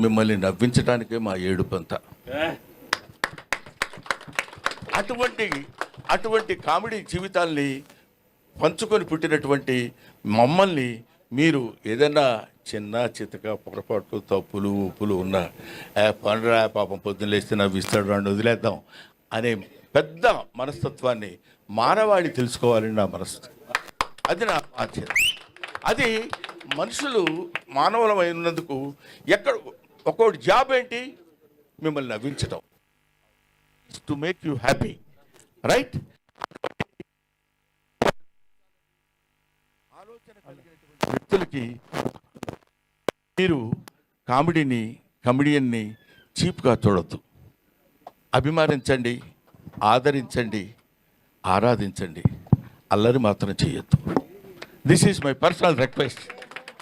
మిమ్మల్ని నవ్వించడానికే మా ఏడుపంతా. అటువంటి కామెడీ జీవితాల్ని పంచుకొని పుట్టినటువంటి మమ్మల్ని మీరు ఏదైనా చిన్న చితక పొరపాట్లు తప్పులు ఉప్పులు ఉన్న పండురా పాపం పొద్దున్న లేస్తే నవ్విస్తాడు అని వదిలేద్దాం అనే పెద్ద మనస్తత్వాన్ని మానవాళి తెలుసుకోవాలని నా మనస్తత్వం. అది నా ఆశ్చర్యం. అది మనుషులు మానవులమైనందుకు ఎక్కడ ఒక్కొక్కటి జాబ్ ఏంటి, మిమ్మల్ని నవ్వించడం, to make you happy, right? ఆలోచన కలిగినటువంటి వ్యక్తులకి మీరు కమెడియన్ని చీప్గా చూడొద్దు. అభిమానించండి, ఆదరించండి, ఆరాధించండి, అల్లరి మాత్రం చేయొద్దు. This is my personal request.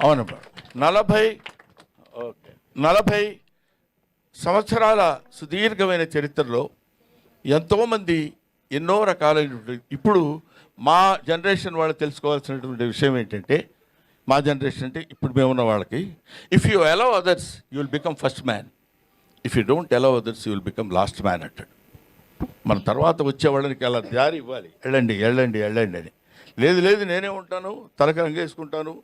అవునమ్మా, 40 సంవత్సరాల సుదీర్ఘమైన చరిత్రలో ఎంతోమంది ఎన్నో రకాలైనటువంటి, ఇప్పుడు మా జనరేషన్ వాళ్ళు తెలుసుకోవాల్సినటువంటి విషయం ఏంటంటే, మా జనరేషన్ అంటే ఇప్పుడు మేమున్న వాళ్ళకి, if you allow others you will become first man, if you don't allow others you will become last man అంటాడు. మన తర్వాత వచ్చే వాళ్ళకి అలా దారి ఇవ్వాలి, వెళ్ళండి వెళ్ళండి వెళ్ళండి అని. లేదు నేనే ఉంటాను, తలకి రంగేసుకుంటాను,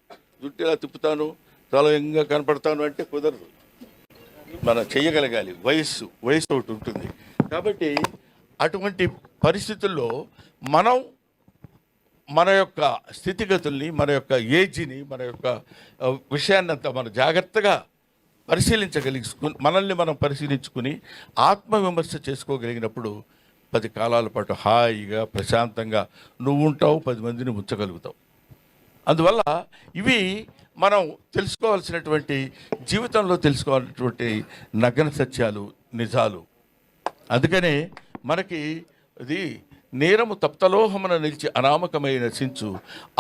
జుట్టు ఇలా తిప్పుతాను, తల ఎంగా కనపడతాను అంటే కుదరదు. మనం చెయ్యగలగాలి. వయస్సు ఒకటి ఉంటుంది. కాబట్టి అటువంటి పరిస్థితుల్లో మనం మన యొక్క స్థితిగతుల్ని, మన యొక్క ఏజ్ని, మన యొక్క విషయాన్నంతా మనం జాగ్రత్తగా మనల్ని మనం పరిశీలించుకుని ఆత్మవిమర్శ చేసుకోగలిగినప్పుడు 10 కాలాల పాటు హాయిగా ప్రశాంతంగా నువ్వు ఉంటావు, 10 మందిని ఉంచగలుగుతావు. అందువల్ల ఇవి మనం తెలుసుకోవాల్సినటువంటి, జీవితంలో తెలుసుకోవాల్సినటువంటి నగ్న సత్యాలు, నిజాలు. అందుకనే మనకి ఇది నేరము తప్తలోహమున నిలిచి అనామకమై నశించు,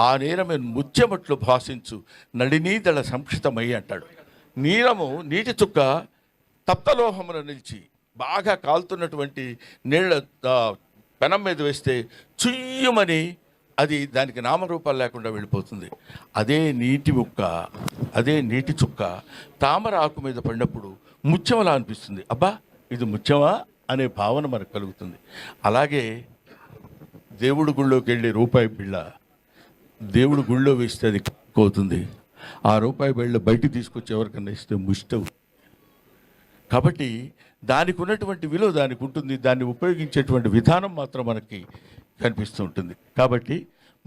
ఆ నేరమే ముత్యమట్లు భాషించు, నడినీదళ సంక్షితమై అంటాడు. నీటి చుక్క తప్తలోహమున నిలిచి బాగా కాలుతున్నటువంటి నీళ్ళ పెనం మీద వేస్తే చుయ్యమని అది దానికి నామరూపాలు లేకుండా వెళ్ళిపోతుంది. అదే నీటి చుక్క తామర ఆకు మీద పడినప్పుడు ముత్యంలా అనిపిస్తుంది. అబ్బా ఇది ముత్యమా అనే భావన మనకు కలుగుతుంది. అలాగే దేవుడి గుళ్ళోకి వెళ్ళి రూపాయి బిళ్ళ దేవుడి గుళ్ళో వేస్తే అది పోతుంది. ఆ రూపాయి బిళ్ళ బయటికి తీసుకొచ్చి ఎవరికన్నా ఇస్తే ముష్టవు. కాబట్టి దానికి ఉన్నటువంటి విలువ దానికి ఉంటుంది. దాన్ని ఉపయోగించేటువంటి విధానం మాత్రం మనకి కనిపిస్తూ ఉంటుంది. కాబట్టి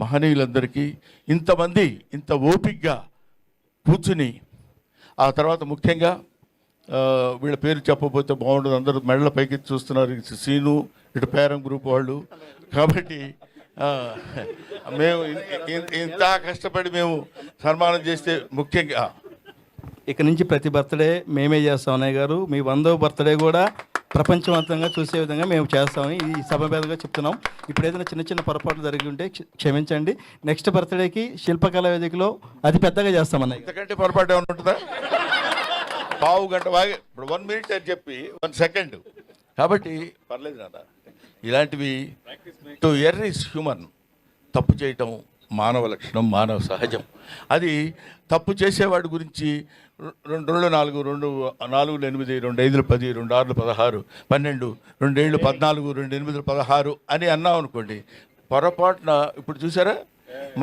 మహనీయులందరికీ ఇంతమంది ఇంత ఓపికగా కూర్చుని, ఆ తర్వాత ముఖ్యంగా వీళ్ళ పేరు చెప్పబోతే బాగుండదు, అందరూ మెడల పైకి చూస్తున్నారు, సీను ఇటు పేరం గ్రూప్ వాళ్ళు. కాబట్టి మేము ఇంత కష్టపడి మేము సన్మానం చేస్తే ముఖ్యంగా ఇక నుంచి ప్రతి బర్త్డే మేమే చేస్తాం అన్నయ్య గారు. మీ 100వ బర్త్డే కూడా ప్రపంచవంతంగా చూసే విధంగా మేము చేస్తామని ఈ సభ మీదుగా చెప్తున్నాం. ఇప్పుడు ఏదైనా చిన్న పొరపాట్లు జరిగి ఉంటే క్షమించండి. నెక్స్ట్ బర్త్డేకి శిల్పకళా వేదికలో అతి పెద్దగా చేస్తామన్నయ్య. ఇంతకంటే పొరపాటు ఏమైనా ఉంటుందా? పావు గంట వాగి ఇప్పుడు 1 మినిట్ అని చెప్పి 1 సెకండ్. కాబట్టి పర్లేదు నాన్న. ఇలాంటివి టు ఎర్ర్ ఈజ్ హ్యూమన్. తప్పు చేయటం మానవ లక్షణం, మానవ సహజం. అది తప్పు చేసేవాడి గురించి 2 4 2 4 8 2 5 10 2 6 16 12 2 7 14 2 8 16 అని అన్నాం అనుకోండి, పొరపాటున ఇప్పుడు చూసారా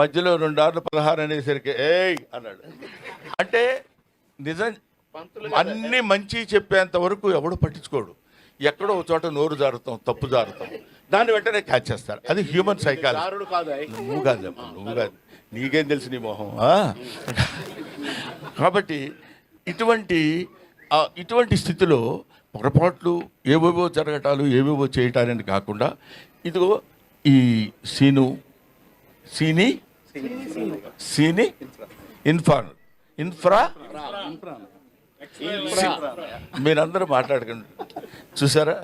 మధ్యలో 2 6 16 అనేసరికి ఏయ్ అన్నాడు అంటే నిజం. అన్నీ మంచి చెప్పేంత వరకు ఎవడు పట్టించుకోడు. ఎక్కడో ఒక చోట నోరు జారుతాం, తప్పు జారుతాం, దాన్ని వెంటనే క్యాచ్ చేస్తారు. అది హ్యూమన్ సైకాలజీ. నువ్వు కాదు, నీకేం తెలుసు నీ మొహం. కాబట్టి ఇటువంటి స్థితిలో పొరపాట్లు ఏవేవో జరగటాలు, ఏవేవో చేయటాలని కాకుండా, ఇదిగో ఈ సీని ఇన్ఫ్రా మీరందరూ మాట్లాడకండి. చూసారా,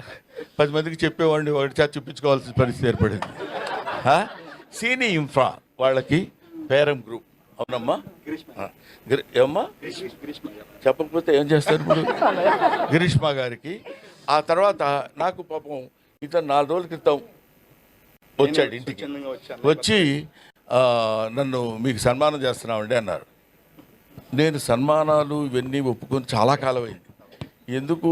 10 మందికి చెప్పేవాడిని ఒకటి చూపించుకోవాల్సిన పరిస్థితి ఏర్పడింది. సీని ఇన్ఫ్రా వాళ్ళకి పేరం గ్రూప్. అవునమ్మా, ఏమమ్మా చెప్పకపోతే ఏం చేస్తారు ఇప్పుడు? గిరీష్మా గారికి. ఆ తర్వాత నాకు పాపం ఇతను 4 రోజుల క్రితం వచ్చాడు ఇంటికి. వచ్చి నన్ను మీకు సన్మానం చేస్తున్నామండి అన్నారు. నేను సన్మానాలు ఇవన్నీ ఒప్పుకొని చాలా కాలం అయింది. ఎందుకు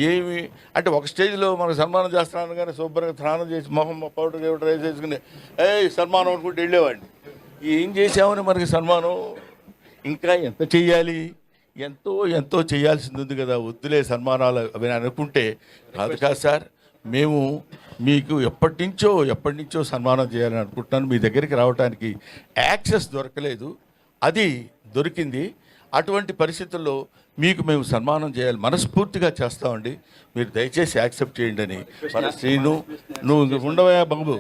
ఏమి అంటే ఒక స్టేజ్లో మనకు సన్మానం చేస్తున్నాను కానీ శుభ్రంగా స్నానం చేసి మొహం పౌడర్ గౌడర్ రైస్ చేసుకుని సన్మానం అనుకుంటూ వెళ్ళేవాడిని. ఏం చేసామని మనకి సన్మానం? ఇంకా ఎంత చెయ్యాలి? ఎంతో ఎంతో చేయాల్సింది ఉంది కదా, వద్దులే సన్మానాలు అవి అనుకుంటే కాదు సార్, మేము మీకు ఎప్పటి నుంచో సన్మానం చేయాలని అనుకుంటున్నాను. మీ దగ్గరికి రావడానికి యాక్సెస్ దొరకలేదు, అది దొరికింది. అటువంటి పరిస్థితుల్లో మీకు మేము సన్మానం చేయాలి, మనస్ఫూర్తిగా చేస్తామండి, మీరు దయచేసి యాక్సెప్ట్ చేయండి అని మన శ్రీను, నువ్వు ఉండవా బాబు,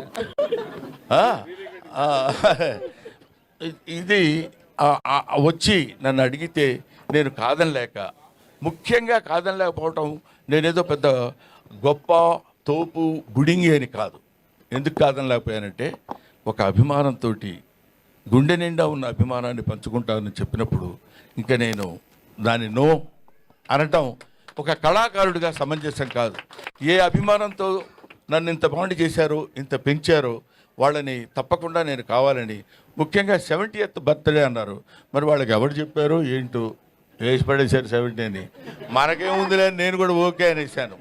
ఇది వచ్చి నన్ను అడిగితే నేను ముఖ్యంగా కాదనలేకపోవటం నేనేదో పెద్ద గొప్ప తోపు బుడింగి అని కాదు. ఎందుకు కాదనలేకపోయానంటే ఒక అభిమానంతో, గుండె నిండా ఉన్న అభిమానాన్ని పంచుకుంటానని చెప్పినప్పుడు ఇంకా నేను దాన్ని నో అనటం ఒక కళాకారుడిగా సమంజసం కాదు. ఏ అభిమానంతో నన్ను ఇంత బాండ్ చేశారో, ఇంత పెంచారో వాళ్ళని తప్పకుండా నేను కావాలని, ముఖ్యంగా 70th బర్త్డే అన్నారు. మరి వాళ్ళకి ఎవరు చెప్పారు ఏంటో, వేసి పడేశారు 70 అని. మనకేముందిలే నేను కూడా ఓకే అనేసాను.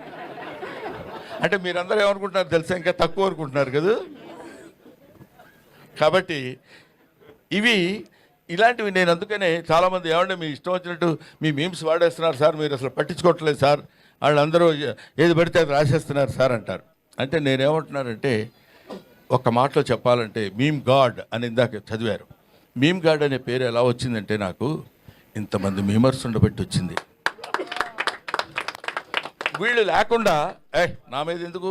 అంటే మీరందరూ ఏమనుకుంటున్నారు తెలుసా, ఇంకా తక్కువ అనుకుంటున్నారు కదా. కాబట్టి ఇలాంటివి నేను అందుకనే చాలామంది ఏమంటే మీ ఇష్టం వచ్చినట్టు మీ మీమ్స్ వాడేస్తున్నారు సార్, మీరు అసలు పట్టించుకోవట్లేదు సార్, వాళ్ళందరూ ఏది పడితే అది రాసేస్తున్నారు సార్ అంటారు. అంటే నేనేమంటున్నానంటే ఒక మాటలో చెప్పాలంటే మీమ్ గాడ్ అని ఇందాక చదివారు. మీమ్ గాడ్ అనే పేరు ఎలా వచ్చిందంటే నాకు ఇంతమంది మీమర్స్ ఉండబట్టి వచ్చింది. వీళ్ళు లేకుండా నా మీద ఎందుకు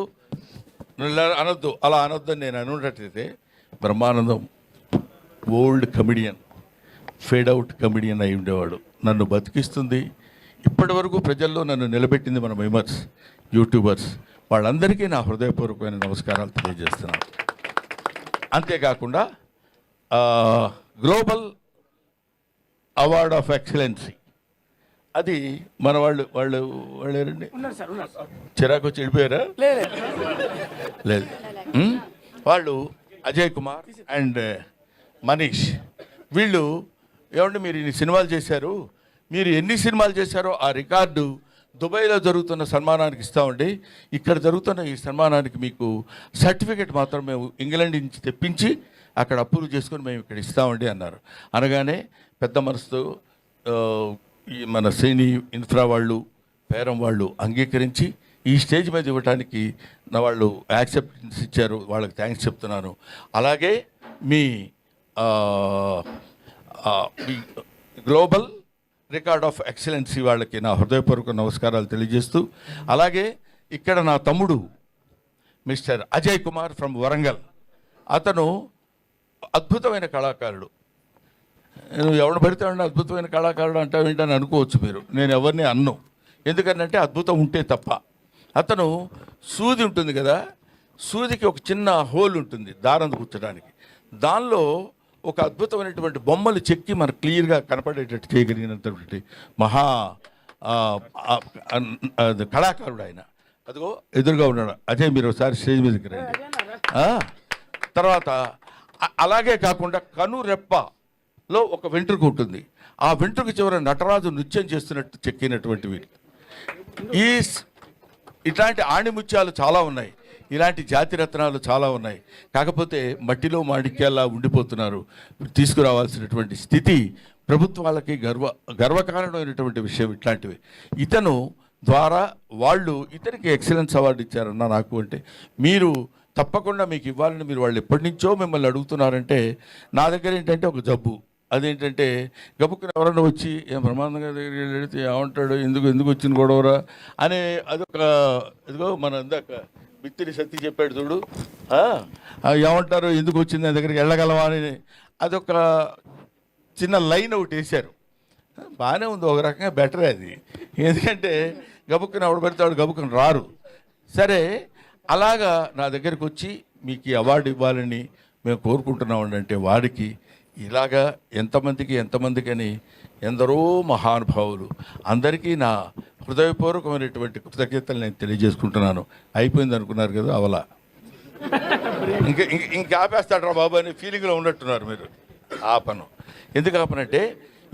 అనొద్దు, అలా అనొద్దు అని నేను అనున్నట్టయితే Brahmanandam old comedian, fade out comedian అయి ఉండేవాడు. నన్ను బతికిస్తుంది, ఇప్పటి వరకు ప్రజల్లో నన్ను నిలబెట్టింది మన మీమర్స్, యూట్యూబర్స్, వాళ్ళందరికీ నా హృదయపూర్వకమైన నమస్కారాలు తెలియజేస్తున్నాను. అంతేకాకుండా గ్లోబల్ అవార్డ్ ఆఫ్ ఎక్సలెన్సీ అది మన వాళ్ళు ఎవరండి, చిరాకు వచ్చి వెళ్ళిపోయారా? లేదు, వాళ్ళు అజయ్ కుమార్ అండ్ మనీష్, వీళ్ళు ఏమంటే మీరు ఇన్ని సినిమాలు చేశారు, మీరు ఎన్ని సినిమాలు చేశారో ఆ రికార్డు దుబాయ్లో జరుగుతున్న సన్మానానికి ఇస్తామండి, ఇక్కడ జరుగుతున్న ఈ సన్మానానికి మీకు సర్టిఫికెట్ మాత్రం మేము ఇంగ్లాండ్ నుంచి తెప్పించి అక్కడ అప్రూవ్ చేసుకొని మేము ఇక్కడ ఇస్తామండి అన్నారు. అనగానే పెద్ద మనసుతో ఈ మన శ్రేణి ఇన్ఫ్రా వాళ్ళు, పేరం వాళ్ళు అంగీకరించి ఈ స్టేజ్ మీద ఇవ్వడానికి నా వాళ్ళు యాక్సెప్టెన్స్ ఇచ్చారు, వాళ్ళకి థ్యాంక్స్ చెప్తున్నాను. అలాగే మీ గ్లోబల్ రికార్డ్ ఆఫ్ ఎక్సలెన్సీ వాళ్ళకి నా హృదయపూర్వక నమస్కారాలు తెలియజేస్తూ, అలాగే ఇక్కడ నా తమ్ముడు మిస్టర్ అజయ్ కుమార్ ఫ్రమ్ వరంగల్, అతను అద్భుతమైన కళాకారుడు. నువ్వు ఎవరిని పడితే అద్భుతమైన కళాకారుడు అంటావు ఏంటని అనుకోవచ్చు మీరు, నేను ఎవరిని అన్ను, ఎందుకంటే అద్భుతం ఉంటే తప్ప. అతను సూది ఉంటుంది కదా, సూదికి ఒక చిన్న హోల్ ఉంటుంది దారం కూర్చడానికి, దానిలో ఒక అద్భుతమైనటువంటి బొమ్మలు చెక్కి మనకు క్లియర్గా కనపడేటట్టు చేయగలిగినటువంటి మహా కళాకారుడు ఆయన. అదిగో ఎదురుగా ఉన్నాడు అజయ్, మీరు ఒకసారి స్టేజ్ మీదకి రండి. తర్వాత అలాగే కాకుండా కనురెప్పలో ఒక వెంట్రుక ఉంటుంది, ఆ వెంట్రుక చివర నటరాజు నృత్యం చేస్తున్నట్టు చెక్కినటువంటి వీళ్ళు. ఇట్లాంటి ఆణిముత్యాలు చాలా ఉన్నాయి, ఇలాంటి జాతిరత్నాలు చాలా ఉన్నాయి. కాకపోతే మట్టిలో మాణిక్యాల్లా ఉండిపోతున్నారు. తీసుకురావాల్సినటువంటి స్థితి ప్రభుత్వాలకి గర్వకారణమైనటువంటి విషయం ఇట్లాంటివి. ఇతను ద్వారా వాళ్ళు ఇతనికి ఎక్సలెన్స్ అవార్డు ఇచ్చారన్న నాకు, అంటే మీరు తప్పకుండా మీకు ఇవ్వాలని మీరు వాళ్ళు ఎప్పటి నుంచో మిమ్మల్ని అడుగుతున్నారంటే, నా దగ్గర ఏంటంటే ఒక జబ్బు, అదేంటంటే గబుక్కుని ఎవరన్నా వచ్చి ఏం బ్రహ్మాండంగా దగ్గరికి వెళితే ఏమంటాడు, ఎందుకు వచ్చిన గొడవరా అనే అదొక, ఇదిగో మన ఇందాక బిత్తిరి సత్తి చెప్పాడు చూడు, ఏమంటారు ఎందుకు వచ్చింది నా దగ్గరికి వెళ్ళగలవా అని, అదొక చిన్న లైన్ ఒకటి వేశారు. బాగానే ఉంది, ఒక రకంగా బెటరే అది, ఎందుకంటే గబుక్కుని ఎవడు పెడతాడు, గబుక్కుని రారు. సరే, అలాగా నా దగ్గరికి వచ్చి మీకు ఈ అవార్డు ఇవ్వాలని మేము కోరుకుంటున్నామండి అంటే, వాడికి ఇలాగా ఎంతమందికి అని ఎందరో మహానుభావులు అందరికీ నా హృదయపూర్వకమైనటువంటి కృతజ్ఞతలు నేను తెలియజేసుకుంటున్నాను. అయిపోయింది అనుకున్నారు కదా, అవలా ఇంకా ఆపేస్తాడు రా బాబు అనే ఫీలింగ్లో ఉన్నట్టున్నారు మీరు. ఆపను. ఎందుకు ఆపనంటే,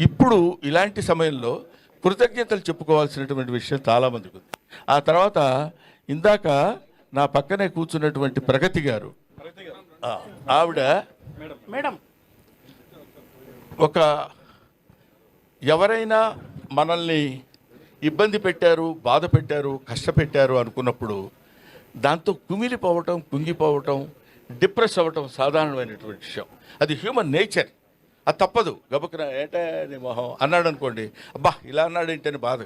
ఇప్పుడు ఇలాంటి సమయంలో కృతజ్ఞతలు చెప్పుకోవాల్సినటువంటి విషయం చాలామందికి ఉంది. ఆ తర్వాత ఇందాక నా పక్కనే కూర్చున్నటువంటి ప్రగతి గారు, ఆవిడ మేడం ఒక ఎవరైనా మనల్ని ఇబ్బంది పెట్టారు, బాధ పెట్టారు, కష్టపెట్టారు అనుకున్నప్పుడు దాంతో కుమిలిపోవటం, కుంగిపోవటం, డిప్రెస్ అవ్వటం సాధారణమైనటువంటి విషయం. అది హ్యూమన్ నేచర్, అది తప్పదు. గబుక్కున ఏంటే నీ మొహం అన్నాడు అనుకోండి, అబ్బా ఇలా అన్నాడు ఏంటని బాధ